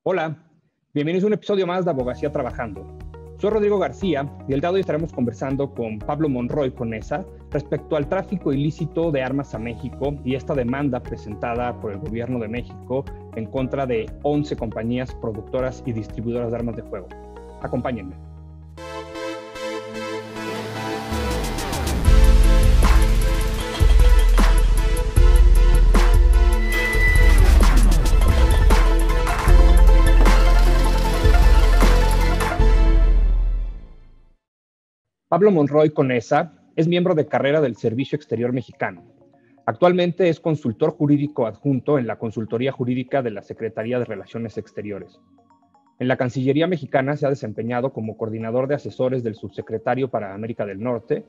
Hola, bienvenidos a un episodio más de Abogacía Trabajando. Soy Rodrigo García y el día de hoy estaremos conversando con Pablo Monroy Conesa respecto al tráfico ilícito de armas a México y esta demanda presentada por el gobierno de México en contra de 11 compañías productoras y distribuidoras de armas de fuego. Acompáñenme. Pablo Monroy Conesa es miembro de carrera del Servicio Exterior Mexicano. Actualmente es consultor jurídico adjunto en la Consultoría Jurídica de la Secretaría de Relaciones Exteriores. En la Cancillería Mexicana se ha desempeñado como coordinador de asesores del subsecretario para América del Norte,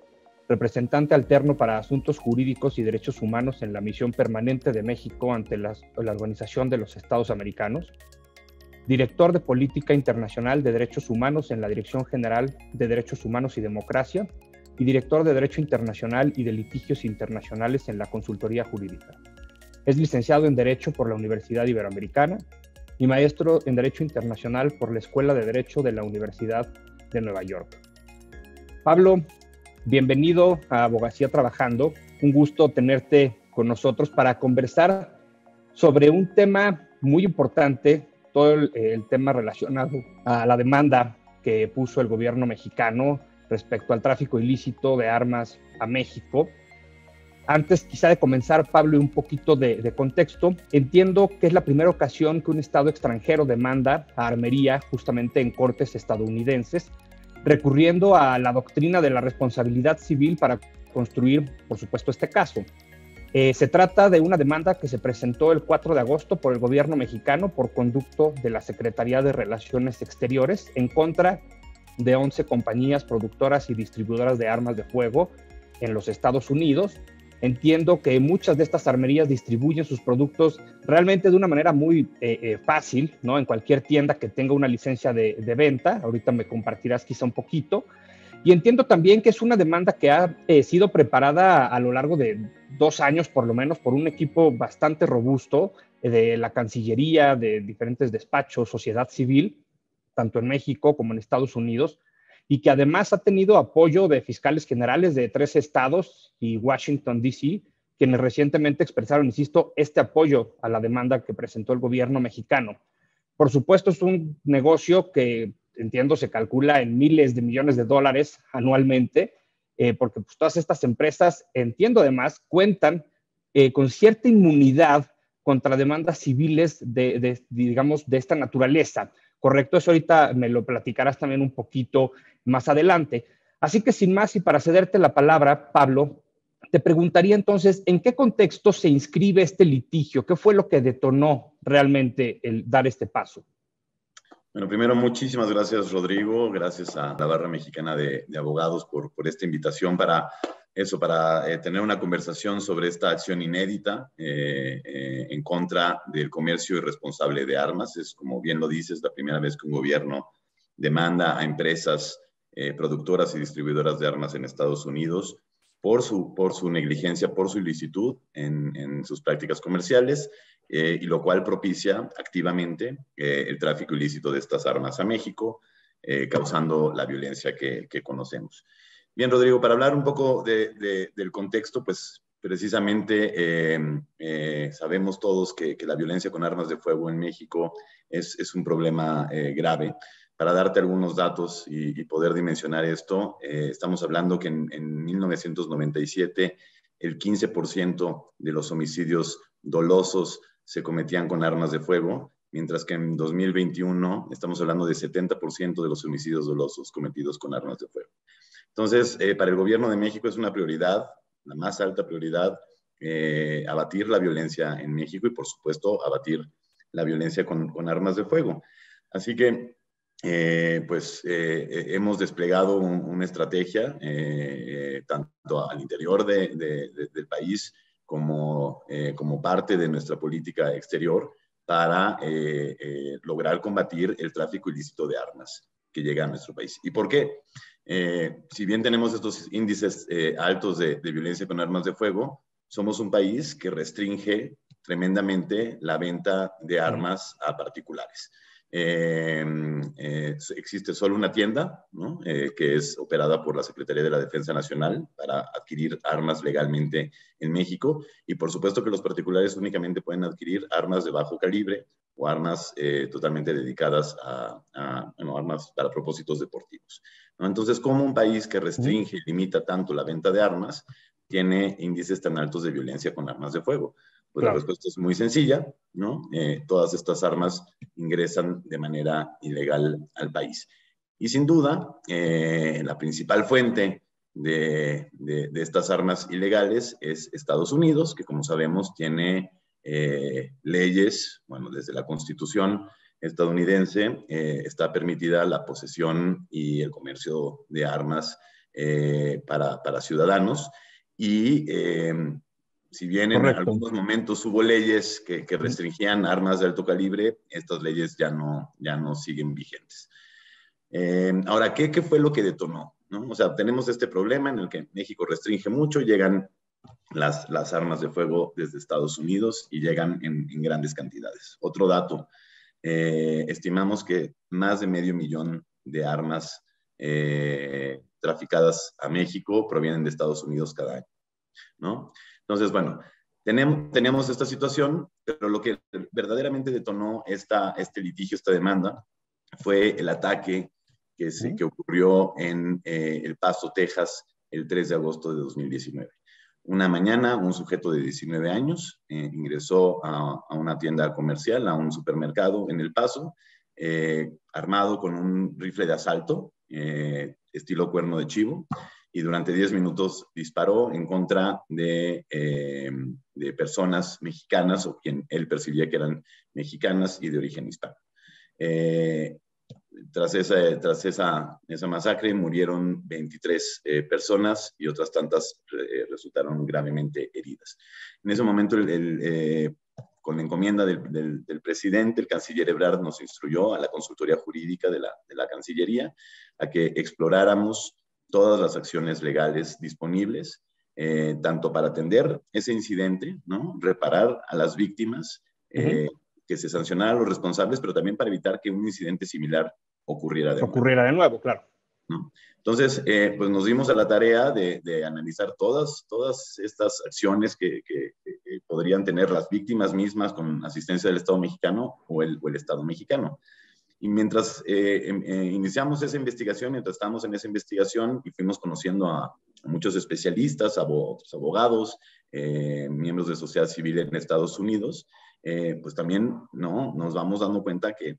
representante alterno para asuntos jurídicos y derechos humanos en la misión permanente de México ante la Organización de los Estados Americanos, director de Política Internacional de Derechos Humanos en la Dirección General de Derechos Humanos y Democracia, y director de Derecho Internacional y de Litigios Internacionales en la Consultoría Jurídica. Es licenciado en Derecho por la Universidad Iberoamericana y maestro en Derecho Internacional por la Escuela de Derecho de la Universidad de Nueva York. Pablo, bienvenido a Abogacía Trabajando. Un gusto tenerte con nosotros para conversar sobre un tema muy importante, todo el tema relacionado a la demanda que puso el gobierno mexicano respecto al tráfico ilícito de armas a México. Antes quizá de comenzar, Pablo, un poquito de contexto. Entiendo que es la primera ocasión que un Estado extranjero demanda a armería justamente en cortes estadounidenses, recurriendo a la doctrina de la responsabilidad civil para construir, por supuesto, este caso. Se trata de una demanda que se presentó el 4 de agosto por el gobierno mexicano por conducto de la Secretaría de Relaciones Exteriores en contra de 11 compañías productoras y distribuidoras de armas de fuego en los Estados Unidos. Entiendo que muchas de estas armerías distribuyen sus productos realmente de una manera muy fácil, ¿no? En cualquier tienda que tenga una licencia de venta. Ahorita me compartirás quizá un poquito. Y entiendo también que es una demanda que ha sido preparada a lo largo de 2 años, por lo menos, por un equipo bastante robusto de la Cancillería, de diferentes despachos, sociedad civil, tanto en México como en Estados Unidos, y que además ha tenido apoyo de fiscales generales de 3 estados y Washington, D.C., quienes recientemente expresaron, insisto, este apoyo a la demanda que presentó el gobierno mexicano. Por supuesto, es un negocio que entiendo se calcula en miles de millones de dólares anualmente, porque pues, todas estas empresas, entiendo además, cuentan con cierta inmunidad contra demandas civiles digamos, de esta naturaleza. ¿Correcto? Eso ahorita me lo platicarás también un poquito más adelante. Así que sin más y para cederte la palabra, Pablo, te preguntaría entonces, ¿en qué contexto se inscribe este litigio? ¿Qué fue lo que detonó realmente el dar este paso? Bueno, primero, muchísimas gracias, Rodrigo. Gracias a la Barra Mexicana de Abogados por esta invitación para tener una conversación sobre esta acción inédita en contra del comercio irresponsable de armas. Es, como bien lo dices, la primera vez que un gobierno demanda a empresas productoras y distribuidoras de armas en Estados Unidos por su negligencia, por su ilicitud en sus prácticas comerciales. Y lo cual propicia activamente el tráfico ilícito de estas armas a México, causando la violencia que conocemos. Bien, Rodrigo, para hablar un poco del contexto, pues precisamente sabemos todos que la violencia con armas de fuego en México es un problema grave. Para darte algunos datos y poder dimensionar esto, estamos hablando que en 1997 el 15% de los homicidios dolosos se cometían con armas de fuego, mientras que en 2021 estamos hablando de 70% de los homicidios dolosos cometidos con armas de fuego. Entonces, para el gobierno de México es una prioridad, la más alta prioridad, abatir la violencia en México y, por supuesto, abatir la violencia con armas de fuego. Así que, hemos desplegado una estrategia, tanto al interior del país, como parte de nuestra política exterior para lograr combatir el tráfico ilícito de armas que llega a nuestro país. ¿Y por qué? Si bien tenemos estos índices altos de violencia con armas de fuego, somos un país que restringe tremendamente la venta de armas a particulares. Existe solo una tienda, ¿no? Que es operada por la Secretaría de la Defensa Nacional para adquirir armas legalmente en México. Y por supuesto que los particulares únicamente pueden adquirir armas de bajo calibre o armas totalmente dedicadas bueno, armas para propósitos deportivos, ¿no? Entonces, ¿cómo un país que restringe y limita tanto la venta de armas tiene índices tan altos de violencia con armas de fuego? Pues la respuesta es muy sencilla, ¿no? Todas estas armas ingresan de manera ilegal al país. Y sin duda, la principal fuente de estas armas ilegales es Estados Unidos, que como sabemos tiene leyes, bueno, desde la Constitución estadounidense está permitida la posesión y el comercio de armas para ciudadanos. Y si bien en algunos momentos hubo leyes que restringían armas de alto calibre, estas leyes ya no siguen vigentes. Ahora, ¿qué fue lo que detonó, ¿no? O sea, tenemos este problema en el que México restringe mucho, llegan las armas de fuego desde Estados Unidos y llegan en grandes cantidades. Otro dato, estimamos que más de 500,000 de armas traficadas a México provienen de Estados Unidos cada año, ¿no? Entonces, bueno, tenemos esta situación, pero lo que verdaderamente detonó este litigio, esta demanda, fue el ataque que ocurrió en El Paso, Texas, el 3 de agosto de 2019. Una mañana, un sujeto de 19 años ingresó a una tienda comercial, a un supermercado en El Paso, armado con un rifle de asalto, estilo cuerno de chivo, y durante 10 minutos disparó en contra de personas mexicanas, o quien él percibía que eran mexicanas y de origen hispano. Tras esa masacre murieron 23 personas y otras tantas resultaron gravemente heridas. En ese momento, con la encomienda del presidente, el canciller Ebrard nos instruyó a la consultoría jurídica de la Cancillería a que exploráramos todas las acciones legales disponibles, tanto para atender ese incidente, ¿no? Reparar a las víctimas, que se sancionaran a los responsables, pero también para evitar que un incidente similar ocurriera de nuevo, claro. ¿No? Entonces, pues nos dimos a la tarea de analizar todas estas acciones que podrían tener las víctimas mismas con asistencia del Estado mexicano o el Estado mexicano. Y mientras iniciamos esa investigación, mientras estábamos en esa investigación y fuimos conociendo a muchos especialistas, otros abogados, miembros de sociedad civil en Estados Unidos, pues también, ¿no?, nos vamos dando cuenta que,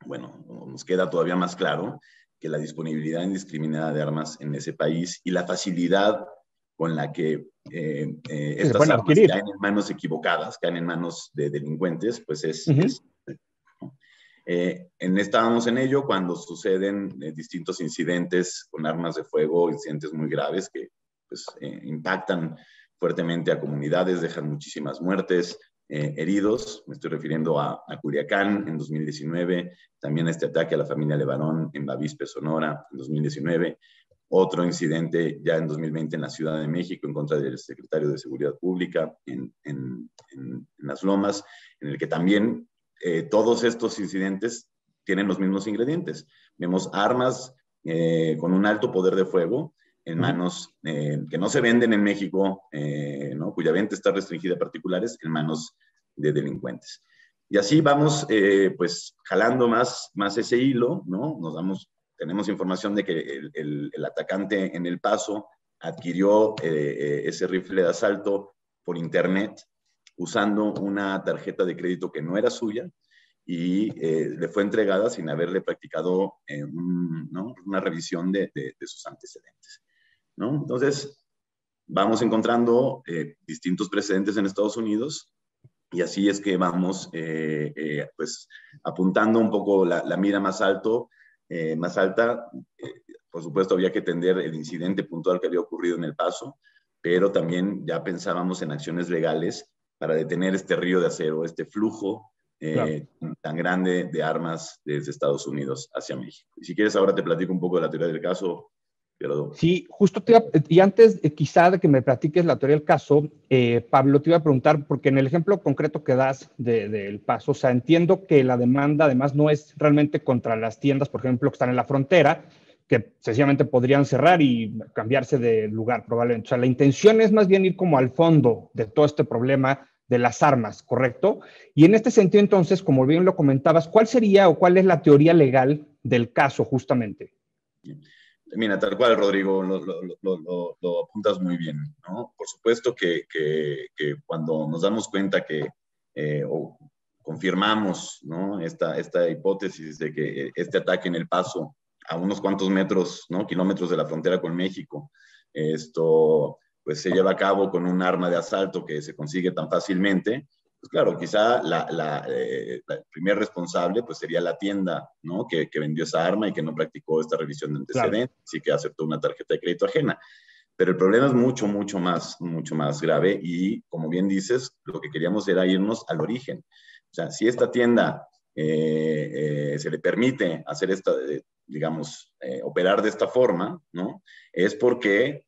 bueno, nos queda todavía más claro que la disponibilidad indiscriminada de armas en ese país y la facilidad con la que estas armas caen en manos equivocadas, caen en manos de delincuentes, pues estábamos en ello cuando suceden distintos incidentes con armas de fuego, incidentes muy graves que pues, impactan fuertemente a comunidades, dejan muchísimas muertes, heridos. Me estoy refiriendo a Culiacán en 2019, también a este ataque a la familia Levarón en Bavispe, Sonora, en 2019. Otro incidente ya en 2020 en la Ciudad de México en contra del secretario de Seguridad Pública en Las Lomas, en el que también todos estos incidentes tienen los mismos ingredientes. Vemos armas con un alto poder de fuego en manos que no se venden en México, ¿no?, cuya venta está restringida a particulares, en manos de delincuentes. Y así vamos, pues, jalando más ese hilo, ¿no? Tenemos información de que el atacante en El Paso adquirió ese rifle de asalto por internet, usando una tarjeta de crédito que no era suya y le fue entregada sin haberle practicado ¿no?, una revisión de sus antecedentes, ¿no? Entonces, vamos encontrando distintos precedentes en Estados Unidos y así es que vamos pues, apuntando un poco la mira más alta. Por supuesto, había que atender el incidente puntual que había ocurrido en El Paso, pero también ya pensábamos en acciones legales para detener este río de acero, este flujo tan grande de armas desde Estados Unidos hacia México. Y si quieres, ahora te platico un poco de la teoría del caso, Pero Sí, justo y antes quizá de que me platiques la teoría del caso, Pablo, te iba a preguntar, porque en el ejemplo concreto que das del Paso, o sea, entiendo que la demanda además no es realmente contra las tiendas, por ejemplo, que están en la frontera, que sencillamente podrían cerrar y cambiarse de lugar probablemente. O sea, la intención es más bien ir como al fondo de todo este problema de las armas, ¿correcto? Y en este sentido, entonces, como bien lo comentabas, ¿cuál sería o cuál es la teoría legal del caso justamente? mira, tal cual, Rodrigo, lo apuntas muy bien, ¿no? Por supuesto que cuando nos damos cuenta que, o confirmamos, ¿no? Esta hipótesis de que este ataque en El Paso, a unos cuantos metros, ¿no? Kilómetros de la frontera con México, esto, pues se lleva a cabo con un arma de asalto que se consigue tan fácilmente, pues claro, quizá el primer responsable pues sería la tienda, ¿no? Que vendió esa arma y que no practicó esta revisión de Claro. antecedentes y que aceptó una tarjeta de crédito ajena. Pero el problema es mucho más grave y, como bien dices, lo que queríamos era irnos al origen. O sea, si esta tienda se le permite hacer esta, digamos, operar de esta forma, ¿no? Es porque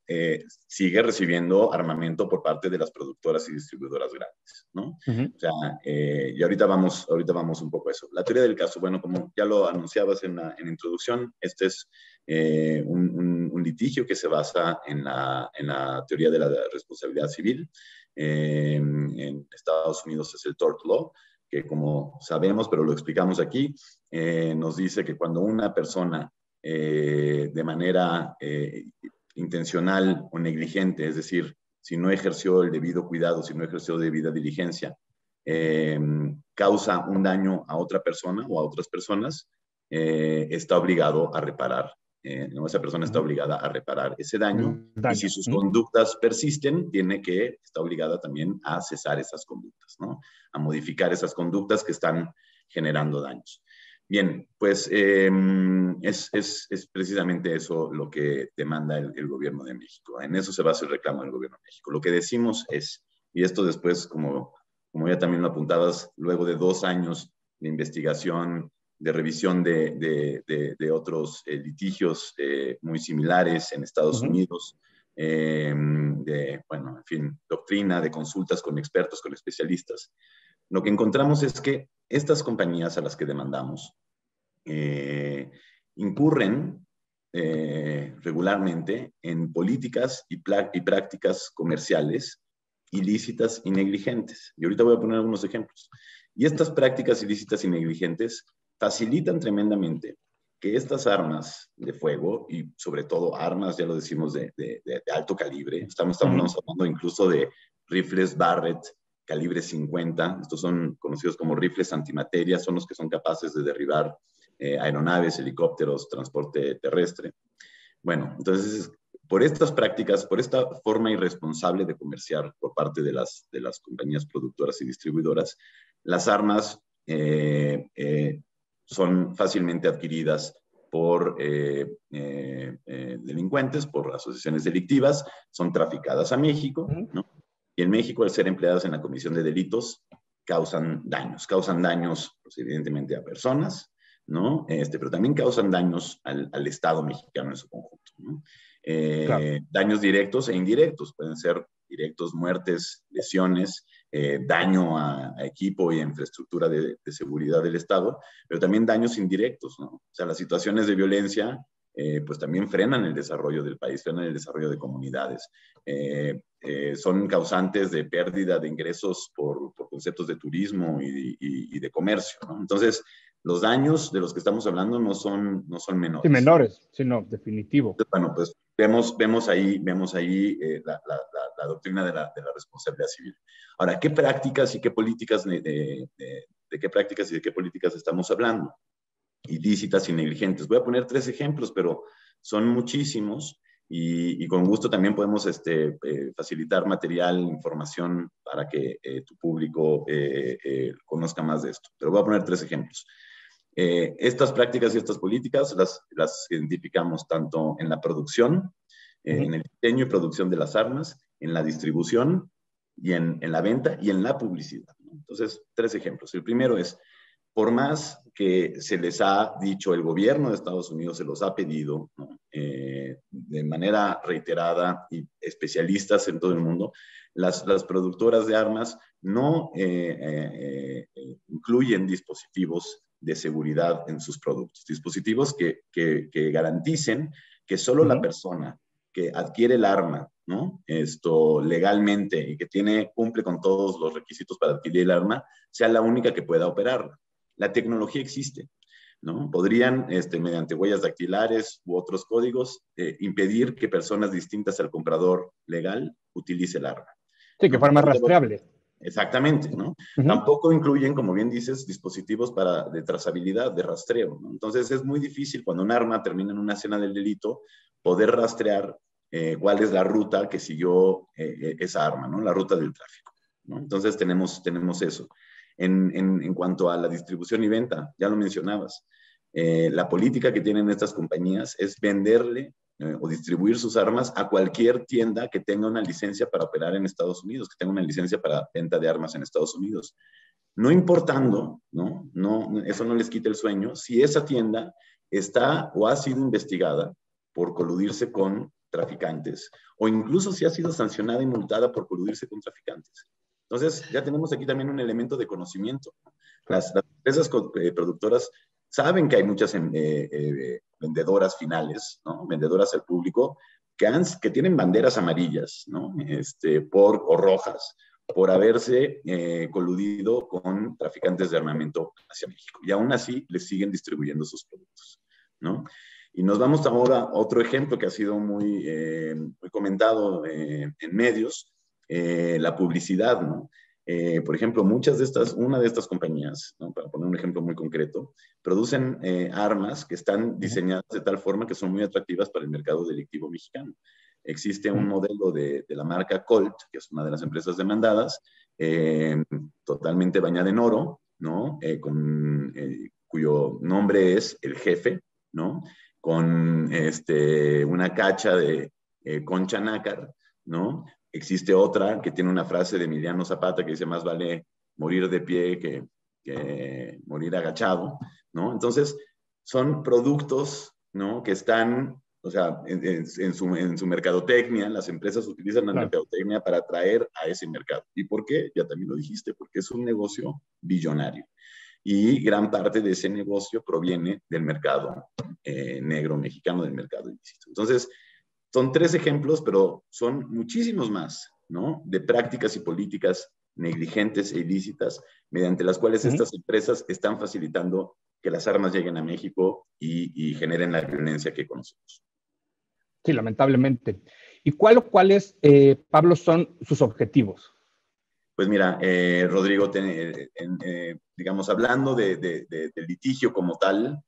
sigue recibiendo armamento por parte de las productoras y distribuidoras grandes, ¿no? Uh -huh. O sea, y ahorita vamos un poco a eso. La teoría del caso, bueno, como ya lo anunciabas en la introducción, este es un litigio que se basa en la teoría de la responsabilidad civil. En Estados Unidos es el tort law, que como sabemos, pero lo explicamos aquí, nos dice que cuando una persona de manera intencional o negligente, es decir, si no ejerció el debido cuidado, si no ejerció debida diligencia, causa un daño a otra persona o a otras personas, está obligado a reparar. ¿No? Esa persona está obligada a reparar ese daño y si Daño. sus conductas persisten, está obligada también a cesar esas conductas, ¿no? A modificar esas conductas que están generando daños. Bien, pues es precisamente eso lo que demanda el gobierno de México. En eso se basa el reclamo del gobierno de México. Lo que decimos es, y esto después, como ya también lo apuntabas, luego de 2 años de investigación, de revisión de otros litigios muy similares en Estados Unidos, bueno, en fin, doctrina, de consultas con expertos, con especialistas. Lo que encontramos es que estas compañías a las que demandamos incurren regularmente en políticas y prácticas comerciales ilícitas y negligentes. Y ahorita voy a poner algunos ejemplos. Y estas prácticas ilícitas y negligentes facilitan tremendamente que estas armas de fuego, y sobre todo armas, ya lo decimos, de alto calibre, estamos hablando incluso de rifles Barrett, calibre 50, estos son conocidos como rifles antimateria, son los que son capaces de derribar aeronaves, helicópteros, transporte terrestre. Bueno, entonces, por estas prácticas, por esta forma irresponsable de comerciar por parte de las compañías productoras y distribuidoras, las armas son fácilmente adquiridas por delincuentes, por asociaciones delictivas, son traficadas a México, ¿no? Y en México, al ser empleadas en la comisión de delitos, causan daños, pues, evidentemente a personas, ¿no? Pero también causan daños al Estado mexicano en su conjunto, ¿no? Claro. Daños directos e indirectos, pueden ser directos, muertes, lesiones, daño a equipo y a infraestructura de seguridad del Estado, pero también daños indirectos, ¿no? O sea, las situaciones de violencia pues también frenan el desarrollo del país, frenan el desarrollo de comunidades. Son causantes de pérdida de ingresos por conceptos de turismo y de comercio, ¿no? Entonces, los daños de los que estamos hablando no son Sí, menores. menores, sí, no, definitivo. Entonces, bueno, pues vemos ahí la doctrina de la responsabilidad civil. Ahora, ¿qué prácticas y qué políticas de qué prácticas y de qué políticas estamos hablando? Ilícitas y negligentes. Voy a poner 3 ejemplos, pero son muchísimos y con gusto también podemos facilitar material, información para que tu público conozca más de esto. Pero voy a poner 3 ejemplos. Estas prácticas y estas políticas las identificamos tanto en la producción, en el diseño y producción de las armas, en la distribución y en la venta y en la publicidad, ¿no? Entonces, 3 ejemplos. El primero es, por más que se les ha dicho, el gobierno de Estados Unidos se los ha pedido, ¿no? de manera reiterada y especialistas en todo el mundo, las productoras de armas no incluyen dispositivos de seguridad en sus productos, dispositivos que garanticen que solo la persona que adquiere el arma, ¿no? Legalmente y que cumple con todos los requisitos para adquirir el arma, sea la única que pueda operarla. La tecnología existe, ¿no? Podrían, mediante huellas dactilares u otros códigos, impedir que personas distintas al comprador legal utilice el arma. Sí, que fuera más rastreable. Exactamente, ¿no? Tampoco incluyen, como bien dices, dispositivos de trazabilidad, de rastreo, ¿no? Entonces es muy difícil cuando un arma termina en una escena del delito poder rastrear cuál es la ruta que siguió esa arma, ¿no? La ruta del tráfico, ¿no? Entonces tenemos eso. En cuanto a la distribución y venta, ya lo mencionabas, la política que tienen estas compañías es venderle o distribuir sus armas a cualquier tienda que tenga una licencia para operar en Estados Unidos, que tenga una licencia para venta de armas en Estados Unidos. No importando, ¿no? Eso no les quita el sueño, si esa tienda está o ha sido investigada por coludirse con traficantes, o incluso si ha sido sancionada y multada por coludirse con traficantes. Entonces, ya tenemos aquí también un elemento de conocimiento. Las empresas productoras saben que hay muchas vendedoras finales, ¿no? Vendedoras al público, que tienen banderas amarillas, ¿no? O rojas, por haberse coludido con traficantes de armamento hacia México. Y aún así les siguen distribuyendo sus productos, ¿no? Y nos vamos ahora a otro ejemplo que ha sido muy comentado en medios, la publicidad, ¿no? Por ejemplo, una de estas compañías, ¿no? Para poner un ejemplo muy concreto, producen armas que están diseñadas de tal forma que son muy atractivas para el mercado delictivo mexicano. Existe un modelo de la marca Colt, que es una de las empresas demandadas, totalmente bañada en oro, ¿no? Cuyo nombre es El Jefe, ¿no? Con una cacha de concha nácar, ¿no? Existe otra que tiene una frase de Emiliano Zapata que dice: más vale morir de pie que morir agachado, ¿no? Entonces, son productos, ¿no? Que están, o sea, en su mercadotecnia, las empresas utilizan la mercadotecnia para atraer a ese mercado. ¿Y por qué? Ya también lo dijiste, porque es un negocio billonario. Y gran parte de ese negocio proviene del mercado negro mexicano, del mercado ilícito. Entonces, son 3 ejemplos, pero son muchísimos más, ¿no? De prácticas y políticas negligentes e ilícitas, mediante las cuales estas empresas están facilitando que las armas lleguen a México y generen la violencia que conocemos. Sí, lamentablemente. ¿Y cuáles, Pablo, son sus objetivos? Pues mira, Rodrigo, digamos, hablando del litigio como tal,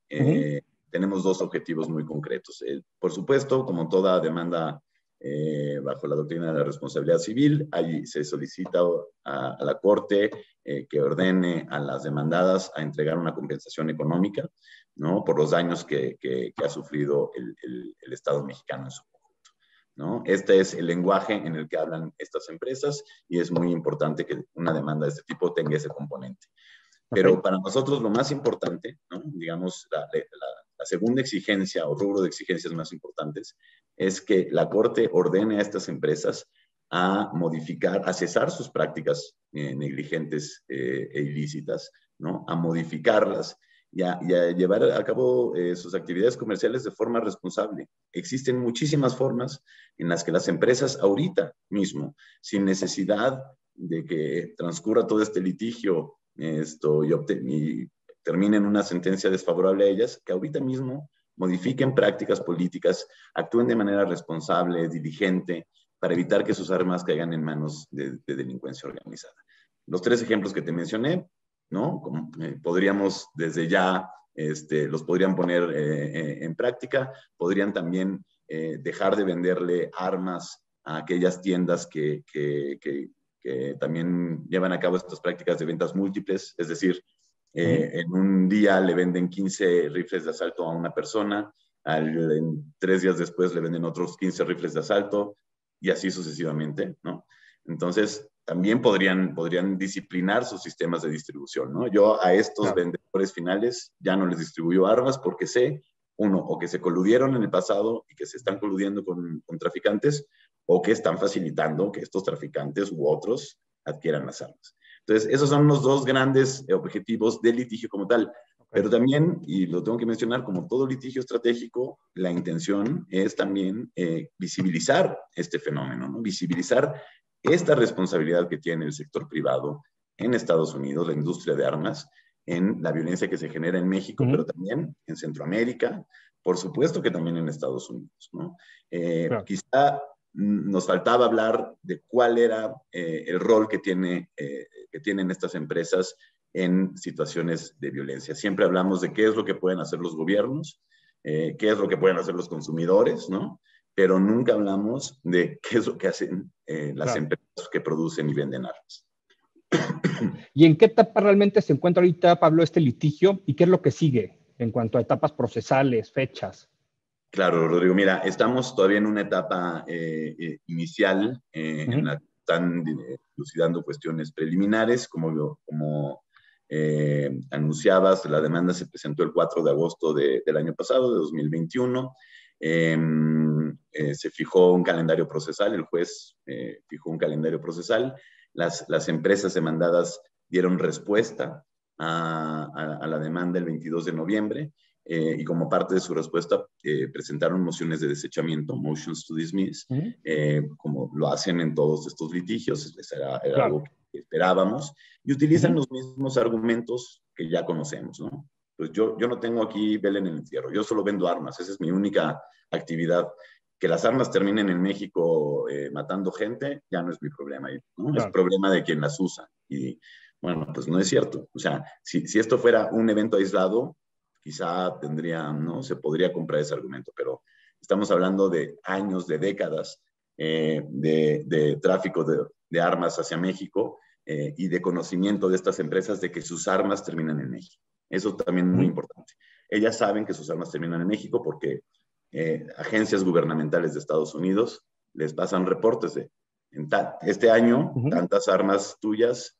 tenemos 2 objetivos muy concretos. Por supuesto, como toda demanda bajo la doctrina de la responsabilidad civil, ahí se solicita a la Corte que ordene a las demandadas a entregar una compensación económica, ¿no? Por los daños que ha sufrido el Estado mexicano en su conjunto, ¿no? Este es el lenguaje en el que hablan estas empresas y es muy importante que una demanda de este tipo tenga ese componente. Pero para nosotros lo más importante, ¿no? Digamos, la segunda exigencia o rubro de exigencias más importantes es que la Corte ordene a estas empresas a modificar, a cesar sus prácticas negligentes e ilícitas, ¿no? A modificarlas y a llevar a cabo sus actividades comerciales de forma responsable. Existen muchísimas formas en las que las empresas ahorita mismo, sin necesidad de que transcurra todo este litigio y terminen una sentencia desfavorable a ellas, que ahorita mismo modifiquen prácticas políticas, actúen de manera responsable, diligente, para evitar que sus armas caigan en manos de delincuencia organizada. Los 3 ejemplos que te mencioné, ¿no? Podríamos desde ya, los podrían poner en práctica, podrían también dejar de venderle armas a aquellas tiendas que también llevan a cabo estas prácticas de ventas múltiples, es decir, en un día le venden 15 rifles de asalto a una persona, 3 días después le venden otros 15 rifles de asalto y así sucesivamente, ¿no? Entonces, también podrían disciplinar sus sistemas de distribución, ¿no? Yo a estos vendedores finales ya no les distribuyo armas porque sé uno, o que se coludieron en el pasado y que se están coludiendo con traficantes, o que están facilitando que estos traficantes u otros adquieran las armas. Entonces, esos son los dos grandes objetivos del litigio como tal. Pero también, y lo tengo que mencionar, como todo litigio estratégico, la intención es también visibilizar este fenómeno, ¿no? Visibilizar esta responsabilidad que tiene el sector privado en Estados Unidos, la industria de armas, en la violencia que se genera en México, pero también en Centroamérica, por supuesto que también en Estados Unidos, ¿no? Claro. Quizá nos faltaba hablar de cuál era el rol que tienen estas empresas en situaciones de violencia. Siempre hablamos de qué es lo que pueden hacer los gobiernos, qué es lo que pueden hacer los consumidores, ¿no? Pero nunca hablamos de qué es lo que hacen las empresas que producen y venden armas. ¿Y en qué etapa realmente se encuentra ahorita, Pablo, este litigio? ¿Y qué es lo que sigue en cuanto a etapas procesales, fechas? Claro, Rodrigo. Mira, estamos todavía en una etapa inicial en la que están elucidando cuestiones preliminares. Como anunciabas, la demanda se presentó el 4 de agosto del año pasado, de 2021. Se fijó un calendario procesal, el juez fijó un calendario procesal. Las empresas demandadas dieron respuesta a la demanda el 22 de noviembre. Y como parte de su respuesta presentaron mociones de desechamiento, motions to dismiss, como lo hacen en todos estos litigios, era algo que esperábamos, y utilizan los mismos argumentos que ya conocemos, ¿no? Pues yo no tengo aquí vela en el entierro, yo solo vendo armas, esa es mi única actividad. Que las armas terminen en México matando gente, ya no es mi problema, ¿no? Es problema de quien las usa. Y bueno, pues no es cierto. O sea, si esto fuera un evento aislado, quizá ¿no? Se podría comprar ese argumento, pero estamos hablando de años, de décadas de tráfico de armas hacia México y de conocimiento de estas empresas de que sus armas terminan en México. Eso también es muy importante. Ellas saben que sus armas terminan en México porque agencias gubernamentales de Estados Unidos les pasan reportes de este año, tantas armas tuyas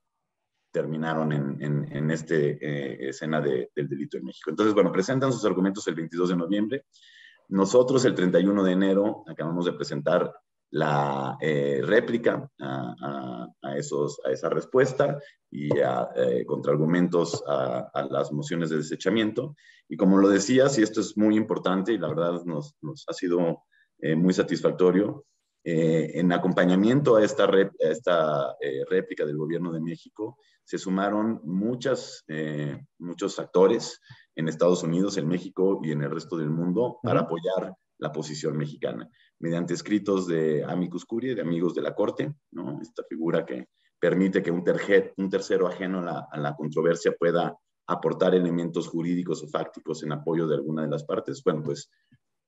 terminaron en esta escena del delito en México. Entonces, bueno, presentan sus argumentos el 22 de noviembre. Nosotros el 31 de enero acabamos de presentar la réplica a esa respuesta y contraargumentos a las mociones de desechamiento. Y como lo decías, y esto es muy importante y la verdad nos ha sido muy satisfactorio, en acompañamiento a esta réplica del Gobierno de México, se sumaron muchos actores en Estados Unidos, en México y en el resto del mundo para apoyar la posición mexicana, mediante escritos de amicus curiae, de amigos de la Corte, ¿no? Esta figura que permite que un tercero ajeno a la controversia pueda aportar elementos jurídicos o fácticos en apoyo de alguna de las partes. Bueno, pues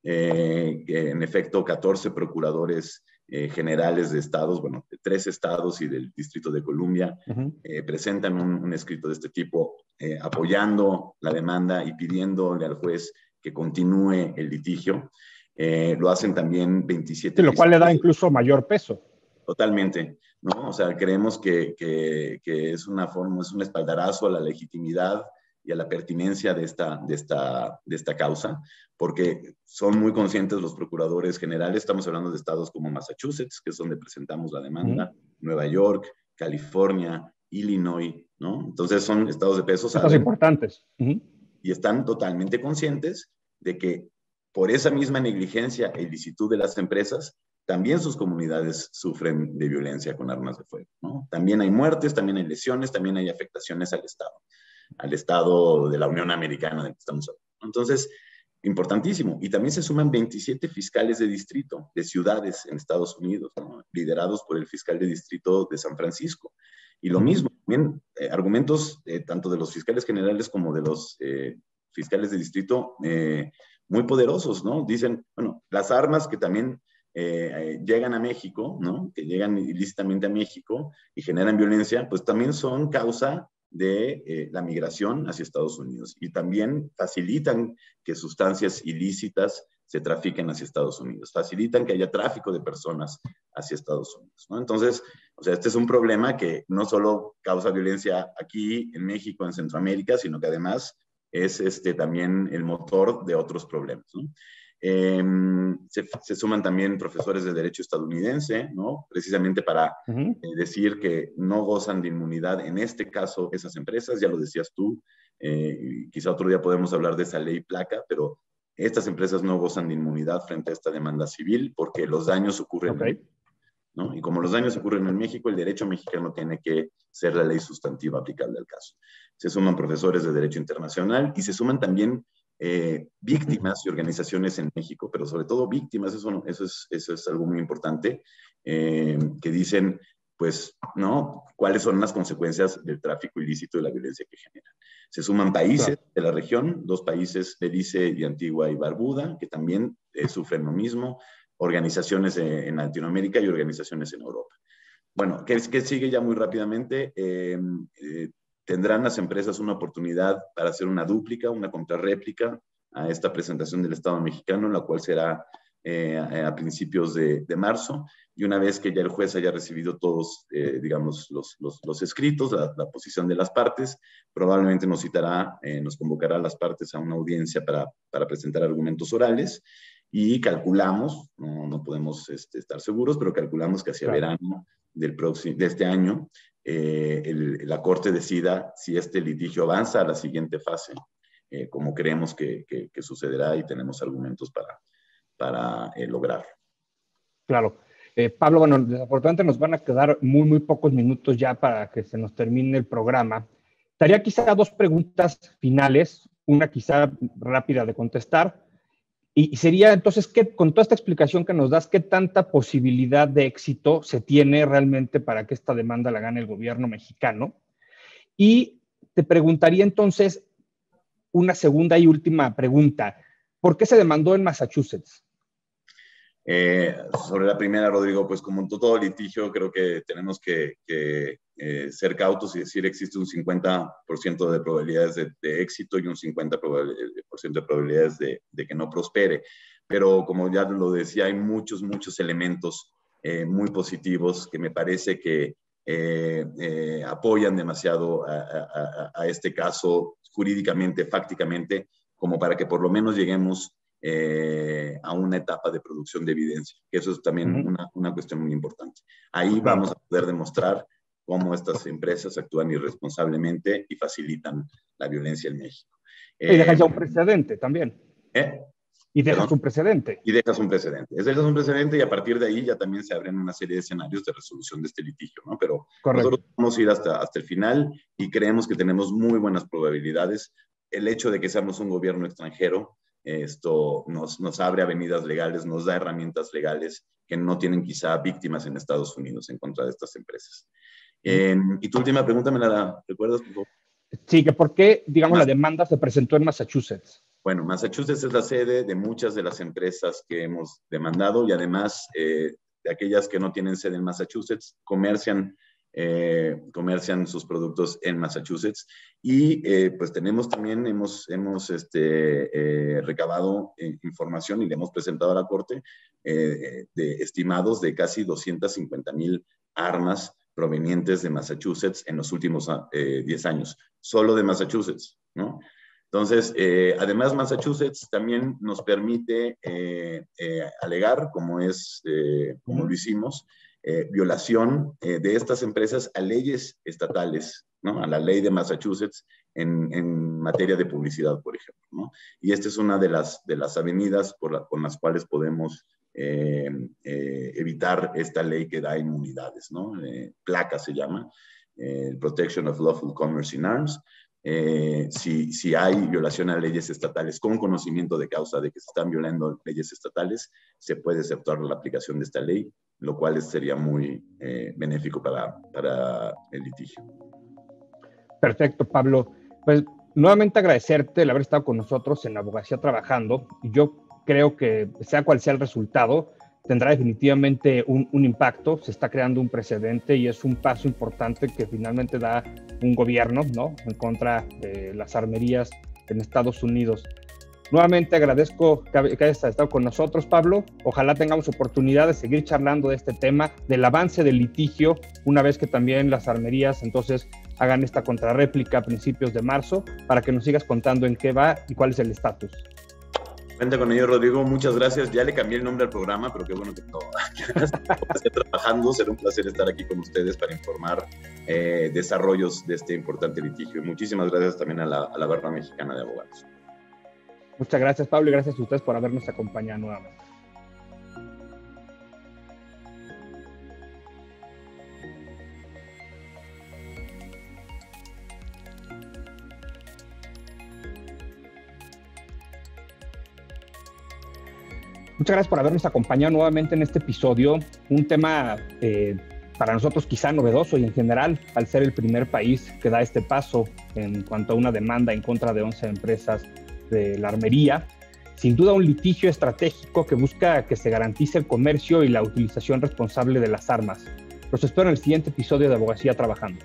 en efecto 14 procuradores generales de estados, bueno, de 3 estados y del Distrito de Columbia, presentan un escrito de este tipo apoyando la demanda y pidiéndole al juez que continúe el litigio. Lo hacen también 27. Lo cual le da incluso mayor peso. Totalmente, ¿no? O sea, creemos que es una forma, es un espaldarazo a la legitimidad y a la pertinencia de esta causa, porque son muy conscientes los procuradores generales. Estamos hablando de estados como Massachusetts, que es donde presentamos la demanda, Nueva York, California, Illinois, ¿no? Entonces son estados de peso. Estados importantes. Y están totalmente conscientes de que por esa misma negligencia e ilicitud de las empresas, también sus comunidades sufren de violencia con armas de fuego, ¿no? También hay muertes, también hay lesiones, también hay afectaciones al Estado de la Unión Americana del que estamos hablando. Entonces, importantísimo. Y también se suman 27 fiscales de distrito, de ciudades en Estados Unidos, ¿no? Liderados por el fiscal de distrito de San Francisco. Y lo mismo, también argumentos tanto de los fiscales generales como de los fiscales de distrito muy poderosos, ¿no? Dicen, bueno, las armas que también llegan a México, ¿no? Que llegan ilícitamente a México y generan violencia, pues también son causa de la migración hacia Estados Unidos y también facilitan que sustancias ilícitas se trafiquen hacia Estados Unidos, facilitan que haya tráfico de personas hacia Estados Unidos, ¿no? Entonces, o sea, este es un problema que no solo causa violencia aquí en México, en Centroamérica, sino que además es también el motor de otros problemas, ¿no? Se suman también profesores de derecho estadounidense, ¿no? Precisamente para decir que no gozan de inmunidad, en este caso, esas empresas, ya lo decías tú, quizá otro día podemos hablar de esa ley placa, pero estas empresas no gozan de inmunidad frente a esta demanda civil porque los daños ocurren en México, ¿no? Y como los daños ocurren en México, el derecho mexicano tiene que ser la ley sustantiva aplicable al caso. Se suman profesores de derecho internacional y se suman también víctimas y organizaciones en México, pero sobre todo víctimas, eso es algo muy importante, que dicen, pues, ¿no? ¿Cuáles son las consecuencias del tráfico ilícito y la violencia que generan? Se suman países de la región, 2 países, Belice y Antigua y Barbuda, que también sufren lo mismo, organizaciones en Latinoamérica y organizaciones en Europa. Bueno, ¿qué sigue ya muy rápidamente? Tendrán las empresas una oportunidad para hacer una dúplica, una contrarréplica a esta presentación del Estado mexicano, la cual será a principios de marzo, y una vez que ya el juez haya recibido todos, digamos, los escritos, la posición de las partes, probablemente nos citará, nos convocará a las partes a una audiencia para presentar argumentos orales, y calculamos, no podemos estar seguros, pero calculamos que hacia verano de este año, la Corte decida si este litigio avanza a la siguiente fase, como creemos que sucederá y tenemos argumentos para lograrlo. Claro. Pablo, bueno, desafortunadamente nos van a quedar muy pocos minutos ya para que se nos termine el programa. Daría quizá 2 preguntas finales, una quizá rápida de contestar, y sería entonces, con toda esta explicación que nos das, ¿qué tanta posibilidad de éxito se tiene realmente para que esta demanda la gane el gobierno mexicano? Y te preguntaría entonces una segunda y última pregunta. ¿Por qué se demandó en Massachusetts? Sobre la primera, Rodrigo, pues como en todo litigio, creo que tenemos que ser cautos y decir existe un 50% de probabilidades de éxito y un 50% de probabilidades de que no prospere. Pero como ya lo decía, hay muchos elementos muy positivos que me parece que apoyan demasiado a este caso jurídicamente, fácticamente, como para que por lo menos lleguemos a una etapa de producción de evidencia, que eso es también una cuestión muy importante. Ahí vamos a poder demostrar cómo estas empresas actúan irresponsablemente y facilitan la violencia en México. Y dejas ya un precedente también. Y dejas un precedente. Y dejas un precedente. Dejas un precedente y a partir de ahí ya también se abren una serie de escenarios de resolución de este litigio, ¿no? Pero nosotros vamos a ir hasta el final y creemos que tenemos muy buenas probabilidades. El hecho de que seamos un gobierno extranjero, esto nos abre avenidas legales, nos da herramientas legales que no tienen quizá víctimas en Estados Unidos en contra de estas empresas. Y tu última pregunta, ¿me la recuerdas, por favor? Sí, que por qué, digamos, la demanda se presentó en Massachusetts. Bueno, Massachusetts es la sede de muchas de las empresas que hemos demandado y además de aquellas que no tienen sede en Massachusetts, comercian sus productos en Massachusetts y pues tenemos también, hemos recabado información y le hemos presentado a la Corte de estimados de casi 250,000 armas provenientes de Massachusetts en los últimos 10 años, solo de Massachusetts, ¿no? Entonces, además Massachusetts también nos permite alegar, como lo hicimos, violación de estas empresas a leyes estatales, ¿no? A la ley de Massachusetts en materia de publicidad, por ejemplo, ¿no? Y esta es una de las avenidas con las cuales podemos evitar esta ley que da inmunidades, ¿no? PLACA se llama, Protection of Lawful Commerce in Arms. Si hay violación a leyes estatales con conocimiento de causa de que se están violando leyes estatales, se puede aceptar la aplicación de esta ley, lo cual sería muy benéfico para el litigio. Perfecto, Pablo. Pues nuevamente agradecerte el haber estado con nosotros en Abogacía Trabajando. Yo creo que sea cual sea el resultado, tendrá definitivamente un impacto, se está creando un precedente y es un paso importante que finalmente da un gobierno, ¿no?, en contra de las armerías en Estados Unidos. Nuevamente agradezco que hayas estado con nosotros, Pablo. Ojalá tengamos oportunidad de seguir charlando de este tema, del avance del litigio, una vez que también las armerías entonces hagan esta contrarréplica a principios de marzo, para que nos sigas contando en qué va y cuál es el estatus. Cuenta con ello, Rodrigo. Muchas gracias. Ya le cambié el nombre al programa, pero qué bueno que todo esté trabajando. Será un placer estar aquí con ustedes para informar desarrollos de este importante litigio. Muchísimas gracias también a la Barra Mexicana de Abogados. Muchas gracias, Pablo, y gracias a ustedes por habernos acompañado nuevamente. Muchas gracias por habernos acompañado nuevamente en este episodio. Un tema para nosotros quizá novedoso y en general, al ser el primer país que da este paso en cuanto a una demanda en contra de 11 empresas de la armería. Sin duda un litigio estratégico que busca que se garantice el comercio y la utilización responsable de las armas. Los espero en el siguiente episodio de Abogacía Trabajando.